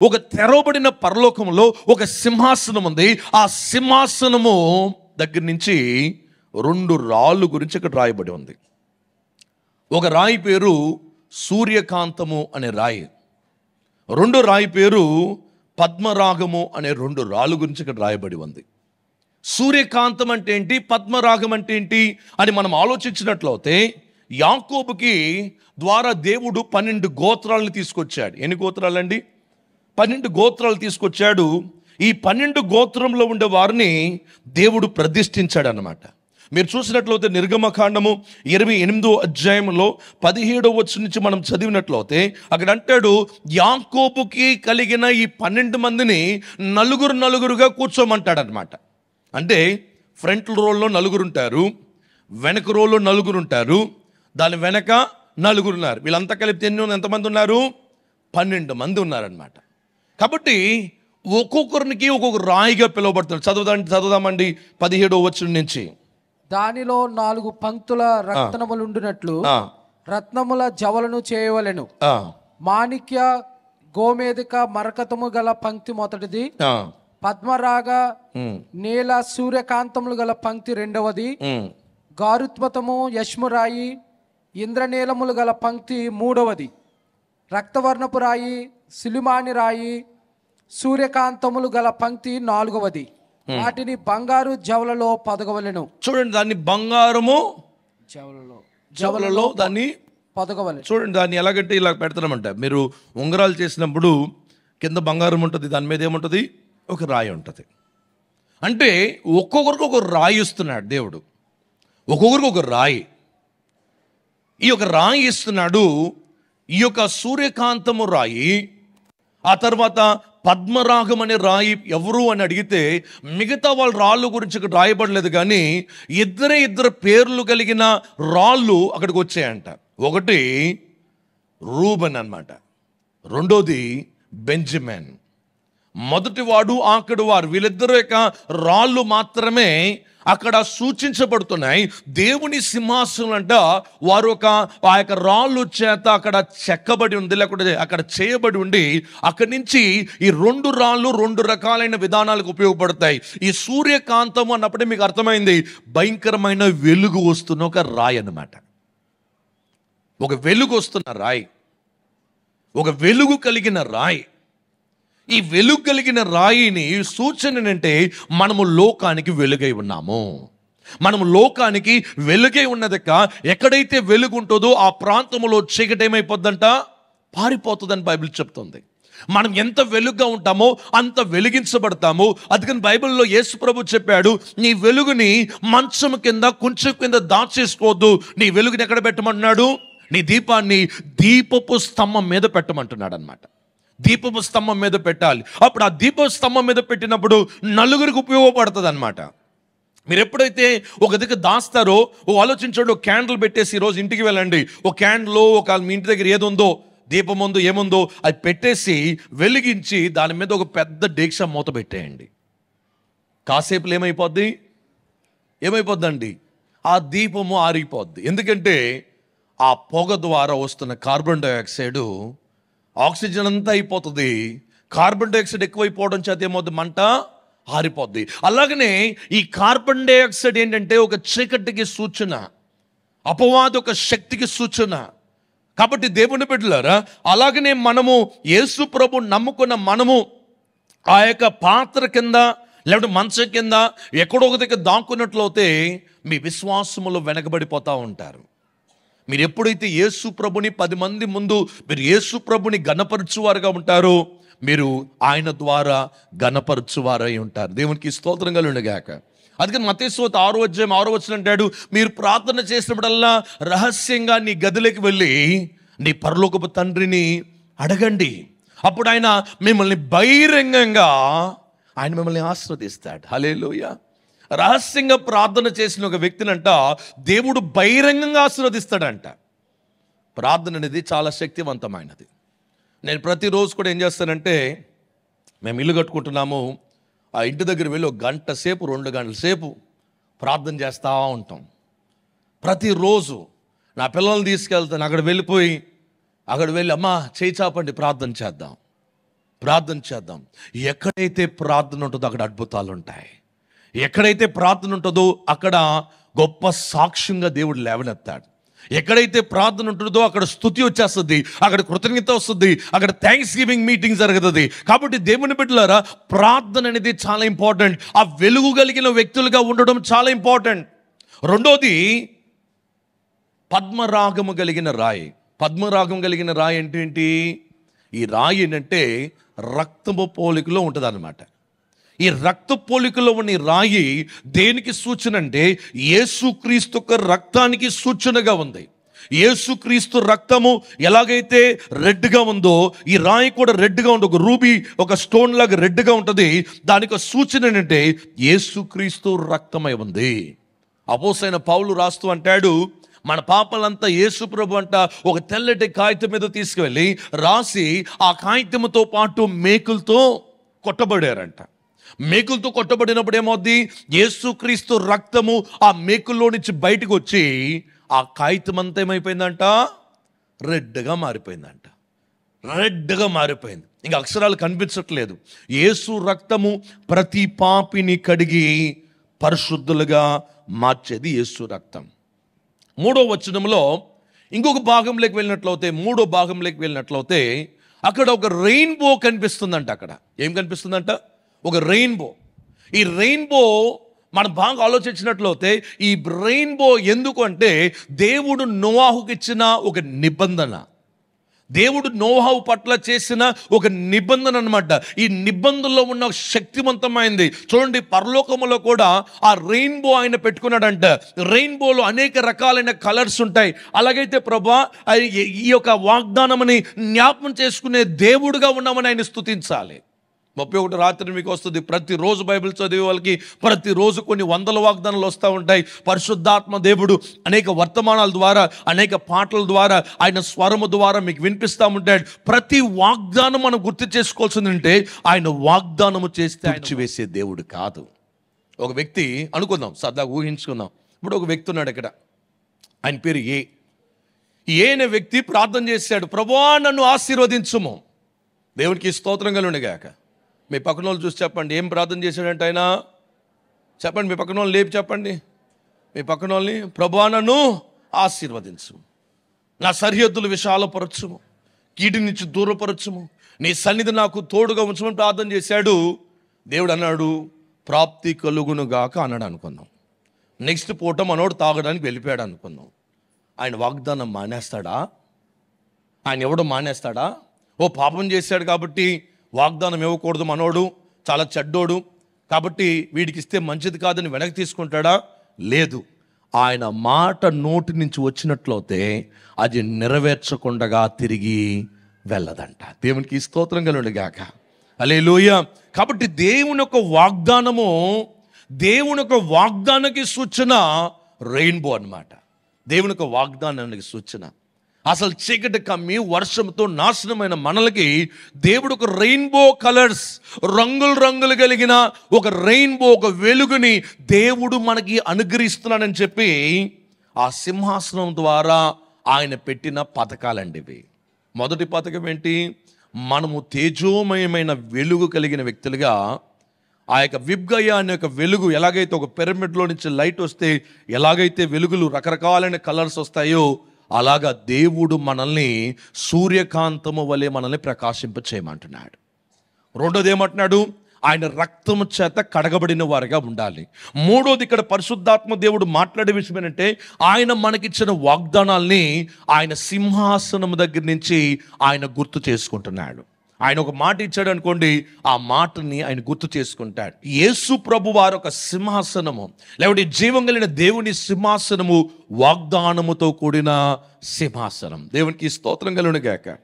ఒక తెరవబడిన పరలోకంలో ఒక సింహాసనం ఉంది. ఆ సింహాసనము దగ్గర నుంచి 2 రాళ్ళు గురించి ఇక్కడ రాయబడి ఉంది. ఒక రాయి పేరు సూర్యకాంతము అనే రాయి, రెండో రాయి పేరు పద్మరాగము అనే 2 రాళ్ళు గురించి ఇక్కడ రాయబడి ఉంది. సూర్యకాంతం అంటే ఏంటి, పద్మరాగం అంటే ఏంటి అని మనం ఆలోచించినట్లయితే, యాకోబుకి ద్వారా దేవుడు 12 గోత్రాలను తీసుకొచ్చాడు. ఎన్ని గోత్రాలండి? 12 గోత్రాలు తీసుకొచ్చాడు. ఈ 12 గోత్రంలో ఉండే వారిని దేవుడు ప్రతిష్ఠించాడు అన్నమాట. మీరు చూసినట్లయితే నిర్గమకాండము 28వ అధ్యాయంలో 17వ వచనం నుంచి మనం చదివినట్లయితే అక్కడ అంటాడు, యాకోబుకి కలిగిన ఈ 12 మందిని నలుగురుగా కూర్చోమంటాడు అనమాట. అంటే ఫ్రంట్ రోల్లో 9 ఉంటారు, వెనక రోల్లో 9 ఉంటారు, దాని వెనక 9 ఉన్నారు. వీళ్ళంతా కలిపితే ఎంతమంది ఉన్నారు? 12 మంది ఉన్నారనమాట. కాబట్టి ఒక్కొక్కరికి ఒక్కొక్క రాయిగా పిలువబడుతున్నారు. చదువుదామండి 17వ వచనం నుంచి. దానిలో 4 పంక్తుల రత్నములుండునట్లు రత్నముల జవలను చేయవలెను. మాణిక్య గోమేధిక మరకతము గల పంక్తి మొదటిది, పద్మరాగ నీల సూర్యకాంతములు గల పంక్తి రెండవది, గారుత్మతము యష్మురాయి ఇంద్రనీలములు గల పంక్తి మూడవది, రక్తవర్ణపు రాయి సిలిమాని రాయి సూర్యకాంతములు గల పంక్తి 4వది. వాటిని బంగారు జవలలో పొదగవలెను. చూడండి, దాన్ని బంగారము జవలలో దాన్ని పొదగవలెను. చూడండి, దాన్ని ఎలాగంటే ఇలా పెడతామంట. మీరు ఉంగరాలు చేసినప్పుడు కింద బంగారం ఉంటుంది, దాని మీద ఏముంటుంది? ఒక రాయి ఉంటుంది. అంటే ఒక్కొక్కరికి ఒక రాయి ఇస్తున్నాడు దేవుడు, ఒక్కొక్కరికి ఒక రాయి. ఈ యొక్క రాయి ఇస్తున్నాడు. ఈ యొక్క సూర్యకాంతము రాయి, ఆ తర్వాత పద్మరాగం అనే రాయి ఎవరు అని అడిగితే మిగతా వాళ్ళ రాళ్ళు గురించి ఇక్కడ రాయబడలేదు, కానీ ఇద్దరు పేర్లు కలిగిన రాళ్ళు అక్కడికి వచ్చాయంట. ఒకటి రూబెన్ అన్నమాట, రెండోది బెంజమిన్. మొదటివాడు ఆఖడివారు, వీళ్ళిద్దరు యొక్క రాళ్ళు మాత్రమే అక్కడ సూచించబడుతున్నాయి. దేవుని సింహాసనం అంట వారు ఆ యొక్క రాళ్ళు చేత అక్కడ చెక్కబడి ఉంది, లేకపోతే అక్కడ చేయబడి ఉండి, అక్కడి నుంచి ఈ 2 రాళ్ళు 2 రకాలైన విధానాలకు ఉపయోగపడతాయి. ఈ సూర్యకాంతం అన్నప్పుడే మీకు అర్థమైంది, భయంకరమైన వెలుగు వస్తున్న ఒక రాయి అన్నమాట. ఒక వెలుగు వస్తున్న రాయి, ఒక వెలుగు కలిగిన రాయి. ఈ వెలుగు కలిగిన రాయిని సూచన అంటే మనము లోకానికి వెలుగై ఉన్నాము. మనము లోకానికి వెలుగై ఉన్నదక ఎక్కడైతే వెలుగు ఉంటుందో ఆ ప్రాంతంలో చీకటి ఏమైపోద్దంట? పారిపోతుందని బైబిల్ చెప్తుంది. మనం ఎంత వెలుగుగా ఉంటామో అంత వెలిగించబడతాము. అందుకని బైబిల్లో యేసు ప్రభు చెప్పాడు, నీ వెలుగుని మంచం కింద కొంచెం కింద దాచేసుకోవద్దు, నీ వెలుగుని ఎక్కడ పెట్టమంటున్నాడు? నీ దీపాన్ని దీపపు స్తంభం మీద పెట్టమంటున్నాడు అనమాట. దీపపు స్తంభం మీద పెట్టాలి. అప్పుడు ఆ దీప స్తంభం మీద పెట్టినప్పుడు నలుగురికి ఉపయోగపడుతుంది అనమాట. మీరు ఎప్పుడైతే ఒక దగ్గర దాస్తారో, ఆలోచించండి, ఒక క్యాండిల్ పెట్టేసి ఈరోజు ఇంటికి వెళ్ళండి, ఒక క్యాండిల్ మీ ఇంటి దగ్గర ఏది ఉందో, దీపం ఉందో ఏముందో అది పెట్టేసి వెలిగించి దాని మీద ఒక పెద్ద డేక్ష మూత పెట్టేయండి. కాసేపులు ఏమైపోద్దండి? ఆ దీపము ఆరిపోద్ది. ఎందుకంటే ఆ పొగ ద్వారా వస్తున్న కార్బన్ డైఆక్సైడ్ ఆక్సిజన్ అంతా అయిపోతుంది. కార్బన్ డైఆక్సైడ్ ఎక్కువైపోవడం చేత ఏమవుతుంది? మంట ఆరిపోద్ది. అలాగనే ఈ కార్బన్ డైఆక్సైడ్ ఏంటంటే ఒక చీకటికి సూచన, అపవాది ఒక శక్తికి సూచన. కాబట్టి దేవుని బిడ్డలారా, అలాగనే మనము యేసు ప్రభు నమ్ముకున్న మనము ఆ యొక్క పాత్ర కింద లేకపోతే మంచం కింద ఎక్కడో ఒక దగ్గర దాక్కున్నట్లయితే మీ విశ్వాసములో వెనకబడిపోతూ ఉంటారు. మీరు ఎప్పుడైతే యేసు ప్రభుని 10 మంది ముందు మీరు యేసు ప్రభుని గణపరచువారుగా ఉంటారో, మీరు ఆయన ద్వారా గణపరచువారై ఉంటారు. దేవునికి స్తోత్రం కలుగునుగాక. అందుకని మత్తయి సువార్త 6వ అధ్యాయం 6వ వచనం అంటాడు, మీరు ప్రార్థన చేసినప్పుడల్లా రహస్యంగా నీ గదిలోకి వెళ్ళి నీ పరలోకపు తండ్రిని అడగండి, అప్పుడు ఆయన మిమ్మల్ని బహిరంగంగా మిమ్మల్ని ఆశీర్వదిస్తాడు. హల్లెలూయా. రహస్యంగా ప్రార్థన చేసిన ఒక వ్యక్తినంట దేవుడు బహిరంగంగా ఆశీర్వదిస్తాడంట. ప్రార్థన అనేది చాలా శక్తివంతమైనది. నేను ప్రతిరోజు కూడా ఏం చేస్తానంటే, మేము ఇల్లు కట్టుకుంటున్నాము, ఆ ఇంటి దగ్గర వెళ్ళి 1 గంట సేపు 2 గంటల సేపు ప్రార్థన చేస్తూ ఉంటాం. ప్రతిరోజు నా పిల్లల్ని తీసుకెళ్తాను, అక్కడ వెళ్ళి అమ్మ చేయి చాపండి ప్రార్థన చేద్దాం. ప్రార్థన చేద్దాం. ఎక్కడైతే ప్రార్థన ఉంటుందో అక్కడ అద్భుతాలు ఉంటాయి. ఎక్కడైతే ప్రార్థన ఉంటుందో అక్కడ గొప్ప సాక్ష్యంగా దేవుడు లేవనెత్తాడు. ఎక్కడైతే ప్రార్థన ఉంటుందో అక్కడ స్తుతి వచ్చేస్తుంది, అక్కడ కృతజ్ఞత వస్తుంది, అక్కడ థ్యాంక్స్ గివింగ్ మీటింగ్ జరుగుతుంది. కాబట్టి దేవుని బిడ్డలారా, ప్రార్థన అనేది చాలా ఇంపార్టెంట్. ఆ వెలుగు కలిగిన వ్యక్తులుగా ఉండడం చాలా ఇంపార్టెంట్. రెండోది పద్మరాగము కలిగిన రాయి. పద్మరాగం కలిగిన రాయి అంటే ఏంటి? ఈ రాయి ఏంటంటే రక్తపు పోలికలో ఉంటుంది అన్నమాట. ఈ రక్త పోలికలో ఉన్న ఈ రాయి దేనికి సూచన అంటే యేసుక్రీస్తు యొక్క రక్తానికి సూచనగా ఉంది. యేసుక్రీస్తు రక్తము ఎలాగైతే రెడ్గా ఉందో ఈ రాయి కూడా రెడ్గా ఉంది. ఒక రూబీ, ఒక స్టోన్ లాగా రెడ్గా ఉంటుంది. దానికి సూచన ఏంటంటే యేసుక్రీస్తు రక్తమై ఉంది. అపోస్తలుడైన పౌలు రాస్తూ అంటాడు, మన పాపలంతా యేసు ప్రభు అంట ఒక తెల్లటి కాగితం మీద తీసుకువెళ్ళి రాసి ఆ కాగితంతో పాటు మేకులతో కొట్టబడారంట. మేకులతో కొట్టబడినప్పుడు ఏమవుద్ది? యేసుక్రీస్తు రక్తము ఆ మేకుల్లో నుంచి బయటకు వచ్చి ఆ కాగితం అంతా ఏమైపోయిందంట? రెడ్గా మారిపోయిందంట. రెడ్గా మారిపోయింది. ఇంకా అక్షరాలు కనిపించట్లేదు. యేసు రక్తము ప్రతి పాపిని కడిగి పరిశుద్ధులుగా మార్చేది యేసు రక్తం. 3వ వచనంలో ఇంకొక భాగంలోకి వెళ్ళినట్లయితే అక్కడ ఒక రెయిన్బో కనిపిస్తుందంట. అక్కడ ఏం కనిపిస్తుందంట? ఒక రెయిన్బో. ఈ రెయిన్బో మనం బాగా ఆలోచించినట్లయితే ఈ రెయిన్బో ఎందుకు అంటే దేవుడు నోవాహుకి ఇచ్చిన ఒక నిబంధన, దేవుడు నోవాహు పట్ల చేసిన ఒక నిబంధన అన్నమాట. ఈ నిబంధనలో ఉన్న శక్తివంతమైంది. చూడండి, పరలోకములో కూడా ఆ రెయిన్బో ఆయన పెట్టుకున్నాడంట. రెయిన్బోలో అనేక రకాలైన కలర్స్ ఉంటాయి. అలాగైతే ప్రభా, ఈ యొక్క వాగ్దానమని జ్ఞాపకం చేసుకునే దేవుడుగా ఉన్నామని ఆయన స్తుతించాలి. 31 రాత్రి మీకు వస్తుంది. ప్రతిరోజు బైబిల్ చదివే వాళ్ళకి ప్రతిరోజు కొన్ని వందల వాగ్దానాలు వస్తూ ఉంటాయి. పరిశుద్ధాత్మ దేవుడు అనేక వర్తమానాల ద్వారా, అనేక పాటల ద్వారా, ఆయన స్వరము ద్వారా మీకు వినిపిస్తూ ఉంటాడు. ప్రతి వాగ్దానం మనం గుర్తు చేసుకోవాల్సిందంటే ఆయన వాగ్దానము చేస్తే ఆయన వేసే దేవుడు కాదు. ఒక వ్యక్తి అనుకుందాం, సరదాగా ఊహించుకుందాం. ఇప్పుడు ఒక వ్యక్తి ఉన్నాడు ఇక్కడ, ఆయన పేరు ఏ అనే వ్యక్తి ప్రార్థన చేశాడు, ప్రభువా నన్ను ఆశీర్వదించుము. దేవునికి స్తోత్రం కలుగునుగాక. మీ పక్కన వాళ్ళు చూసి చెప్పండి, ఏం ప్రార్థన చేశాడంటే ఆయన? చెప్పండి, మీ పక్కన వాళ్ళు లేపి చెప్పండి. మీ పక్కన వాళ్ళని, ప్రభువా నన్ను ఆశీర్వదించు, నా సరిహద్దులు విశాలపరచుము, కీడి నుంచి దూరపరచుము, నీ సన్నిధి నాకు తోడుగా ఉంచమని ప్రార్థన చేశాడు. దేవుడు అన్నాడు, ప్రాప్తి కలుగునుగాక అన్నాడు అనుకుందాం. నెక్స్ట్ పూట మనోడు తాగడానికి వెళ్ళిపోయాడు అనుకుందాం. ఆయన వాగ్దానం మానేస్తాడా? ఆయన ఎవడో మానేస్తాడా? ఓ పాపం చేశాడు కాబట్టి వాగ్దానం ఇవ్వకూడదు, మనోడు చాలా చెడ్డోడు కాబట్టి వీడికి ఇస్తే మంచిది కాదని వెనక్కి తీసుకుంటాడా? లేదు. ఆయన మాట నోటి నుంచి వచ్చినట్లయితే అది నెరవేర్చకుండా తిరిగి వెళ్ళదంట. దేవునికి స్తోత్రం కలుగునుగాక. హల్లెలూయా. కాబట్టి దేవుని యొక్క వాగ్దానము, దేవుని యొక్క వాగ్దానానికి సూచన రెయిన్బో అన్నమాట. దేవుని యొక్క వాగ్దానానికి సూచన. అసలు చీకటి కమ్మి వర్షంతో నాశనమైన మనలకి దేవుడు ఒక రెయిన్బో కలర్స్, రంగులు కలిగిన ఒక రెయిన్బో, ఒక వెలుగుని దేవుడు మనకి అనుగ్రహిస్తున్నాడని చెప్పి ఆ సింహాసనం ద్వారా ఆయన పెట్టిన పథకాలండి ఇవి. మొదటి పథకం ఏంటి? మనము తేజోమయమైన వెలుగు కలిగిన వ్యక్తులుగా, ఆ యొక్క విబ్గయ అనే ఒక వెలుగు ఎలాగైతే ఒక పిరమిడ్లో నుంచి లైట్ వస్తే ఎలాగైతే వెలుగులు రకరకాలైన కలర్స్ వస్తాయో అలాగా దేవుడు మనల్ని సూర్యకాంతము వలె మనల్ని ప్రకాశింప చేయమంటున్నాడు. రెండోది ఏమంటున్నాడు? ఆయన రక్తము చేత కడగబడిన వారిగా ఉండాలి. మూడోది ఇక్కడ పరిశుద్ధాత్మ దేవుడు మాట్లాడే విషయం ఏంటంటే ఆయన మనకిచ్చిన వాగ్దానాల్ని ఆయన సింహాసనం దగ్గర నుంచి ఆయన గుర్తు చేసుకుంటున్నాడు. ఆయన ఒక మాట ఇచ్చాడు అనుకోండి, ఆ మాటని ఆయన గుర్తు చేసుకుంటాడు. యేసు ప్రభు వారు ఒక సింహాసనము, లేకపోతే జీవం కలిగిన దేవుని సింహాసనము, వాగ్దానముతో కూడిన సింహాసనం. దేవునికి స్తోత్రం కలుగునుగాక.